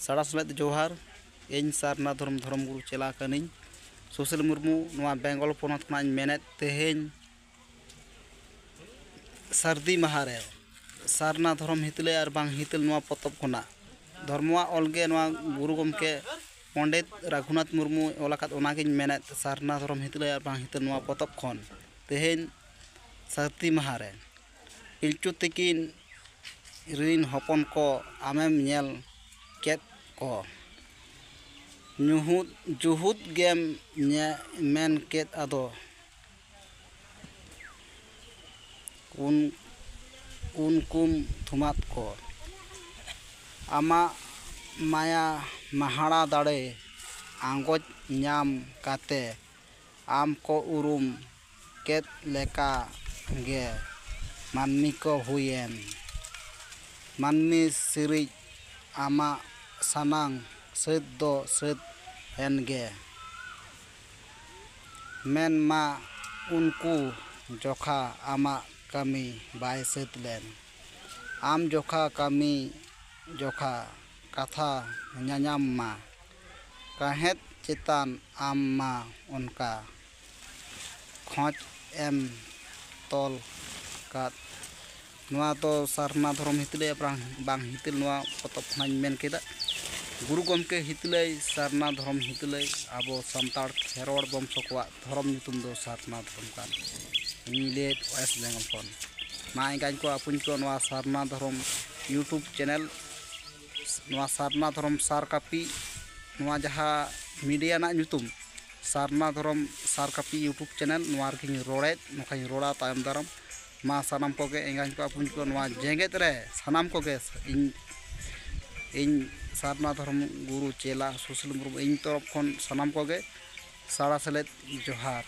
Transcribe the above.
ᱥᱟᱲᱟ ᱥᱮᱞᱮᱫ ᱡᱚᱦᱟᱨ ᱤᱧ ᱥᱟᱨᱱᱟ ᱫᱷᱚᱨᱚᱢ ᱜᱩᱨᱩ ᱪᱮᱞᱟ ᱠᱟᱹᱱᱟᱹᱧ ᱥᱩᱥᱤᱞ ᱢᱩᱨᱢᱩ ᱱᱚᱣᱟ ᱵᱮᱝᱜᱚᱞ ᱯᱚᱱᱚᱛ ᱠᱷᱚᱱᱟᱜ ᱤᱧ ᱢᱮᱱᱮᱫ ᱛᱮᱦᱮᱧ ᱥᱟᱹᱨᱫᱤ ᱢᱟᱦᱟ ᱨᱮ ᱥᱟᱨᱱᱟ ᱫᱷᱚᱨᱚᱢ ᱦᱤᱛᱞᱟᱹᱭ ᱟᱨ ᱵᱟᱝ ᱦᱤᱛᱟᱹᱞ ᱱᱚᱣᱟ ᱯᱚᱛᱚᱵ ᱠᱷᱚᱱᱟᱜ ᱫᱷᱚᱨᱢᱚᱣᱟᱜ ᱚᱞᱜᱮ ᱱᱚᱣᱟ ᱜᱩᱨᱩ ᱜᱚᱢᱠᱮ ᱯᱚᱸᱰᱮᱛ ᱨᱟᱹᱜᱷᱩᱱᱟᱛᱷ ᱢᱩᱨᱢᱩ ᱚᱞ ᱟᱠᱟᱫ ᱚᱱᱟᱜᱤᱧ ᱢᱮᱱᱮᱫ ᱥᱟᱨᱱᱟ ᱫᱷᱚᱨᱚᱢ ᱦᱤᱛᱞᱟᱹᱭ ᱟᱨ ᱵᱟᱝ ᱦᱤᱛᱟᱹᱞ ᱱᱚᱣᱟ ᱯᱚᱛᱚᱵ ᱠᱷᱚᱱ ᱛᱮᱦᱮᱧ ᱥᱟᱹᱨᱫᱤ ᱢᱟᱦᱟ ᱨᱮ ᱯᱤᱞᱪᱩ ᱛᱤᱠᱤᱱ ᱨᱤᱱ ᱦᱚᱯᱚᱱ ko ᱟᱢᱮᱢ ᱧᱮᱞ ᱠᱮᱫ ko ᱡᱩᱦᱩᱫ ᱜᱮᱢ ᱢᱮᱱ ᱠᱮᱫ ᱟᱫᱚ ᱩᱱᱠᱩᱢ ᱛᱷᱩᱢᱟᱫ ko ᱟᱢᱟᱜ ᱢᱟᱭᱟ ᱢᱟᱦᱟᱲᱟ ᱫᱟᱲᱮ ᱟᱸᱜᱚᱪ ᱧᱟᱢ ᱠᱟᱛᱮ ᱟᱢ ko ᱩᱨᱩᱢ ᱠᱮᱫ ᱞᱮᱠᱟ ᱜᱮ ᱢᱟᱹᱱᱢᱤ ko ᱦᱩᱭᱮᱱ ᱢᱟᱹᱱᱢᱤ ᱥᱤᱨᱤᱡ ᱟᱢᱟᱜ ᱥᱟᱱᱟᱝ ᱥᱟᱹᱛ ᱫᱚ ᱥᱟᱹᱛ ᱮᱱᱜᱮ ᱢᱮᱱ ᱢᱟ ᱩᱱᱠᱩ ᱡᱚᱠᱷᱟ ᱟᱢᱟᱜ ᱠᱟᱹᱢᱤ ᱵᱟᱭ ᱥᱟᱹᱛ ᱞᱮᱱ ᱟᱢ ᱡᱚᱠᱷᱟ ᱠᱟᱹᱢᱤ ᱡᱚᱠᱷᱟ ᱠᱟᱛᱷᱟ ᱧᱟᱧᱟᱢ ᱢᱟ ᱠᱟᱸᱦᱮᱫ ᱪᱮᱛᱟᱱ ᱟᱢ ᱢᱟ ᱚᱱᱠᱟ ᱠᱷᱚᱡ ᱮᱢ ᱛᱚᱞ ᱠᱟᱫ ᱱᱚᱣᱟ ᱫᱚ ᱥᱟᱨᱱᱟ ᱫᱷᱚᱨᱚᱢ ᱦᱤᱛᱞᱟᱹᱭ ᱵᱟᱝ ᱦᱤᱛᱟᱹᱞ ᱱᱚᱣᱟ ᱯᱚᱛᱚᱵ ᱠᱷᱚᱱᱟᱜ ᱤᱧ ᱢᱮᱱ ᱠᱮᱫᱟ ᱜᱩᱨᱩ ᱜᱚᱢᱠᱮ ᱦᱤᱛᱞᱟᱹᱭ ᱥᱟᱨᱱᱟ ᱫᱷᱚᱨᱚᱢ ᱦᱤᱛᱞᱟᱹᱭ ᱟᱵᱚ ᱥᱟᱱᱛᱟᱲ ᱠᱷᱮᱨᱣᱟᱲ ᱵᱚᱝᱥᱚ ᱠᱚᱣᱟᱜ ᱫᱷᱚᱨᱚᱢ ᱧᱩᱛᱩᱢ ᱫᱚ ᱥᱟᱨᱱᱟ ᱫᱷᱚᱨᱚᱢ ᱠᱟᱱ ᱤᱧ ᱞᱟᱹᱭᱮᱫ ᱳᱭᱮᱥᱴ ᱵᱮᱝᱜᱚᱞ ᱠᱷᱚᱱ ᱢᱟ ᱮᱸᱜᱟᱧ ᱠᱚ ᱟᱯᱩᱧ ᱠᱚ ᱱᱚᱣᱟ ᱥᱟᱨᱱᱟ ᱫᱷᱚᱨᱚᱢ ᱤᱭᱩᱴᱩᱵᱽ ᱪᱮᱱᱮᱞ ᱱᱚᱣᱟ ᱥᱟᱨᱱᱟ ᱫᱷᱚᱨᱚᱢ ᱥᱟᱨ ᱠᱟᱹᱯᱤ ᱱᱚᱣᱟ ᱡᱟᱦᱟᱸ ᱢᱤᱰᱤᱭᱟ ᱨᱮᱱᱟᱜ ᱧᱩᱛᱩᱢ ᱥᱟᱨᱱᱟ ᱫᱷᱚᱨᱚᱢ ᱥᱟᱨ ᱠᱟᱹᱯᱤ ᱤᱭᱩᱴᱩᱵᱽ ᱪᱮᱱᱮᱞ ᱱᱚᱣᱟ ᱨᱮᱜᱤᱧ ᱨᱚᱲᱮᱫ ᱱᱚᱝᱠᱟᱧ ᱨᱚᱲᱟ ᱛᱟᱭᱚᱢ ᱫᱟᱨᱟᱢ ᱢᱟ ᱥᱟᱱᱟᱢ ᱠᱚᱜᱮ ᱮᱸᱜᱟᱧ ᱠᱚ ᱟᱯᱩᱧ ᱠᱚ ᱱᱚᱣᱟ ᱡᱮᱜᱮᱫ ᱨᱮ ᱥᱟᱱᱟᱢ ᱠᱚᱜᱮ ᱤᱧ ᱥᱟᱨᱱᱟ ᱫᱷᱚᱨᱚᱢ ᱜᱩᱨᱩ ᱪᱮᱞᱟ ᱥᱩᱥᱤᱞ ᱢᱩᱨᱢᱩ ᱤᱧ ᱛᱚᱨᱚᱯ ᱠᱷᱚᱱ ᱥᱟᱱᱟᱢ ᱠᱚᱜᱮ ᱥᱟᱲᱟ ᱥᱮᱞᱮᱫ ᱡᱚᱦᱟᱨ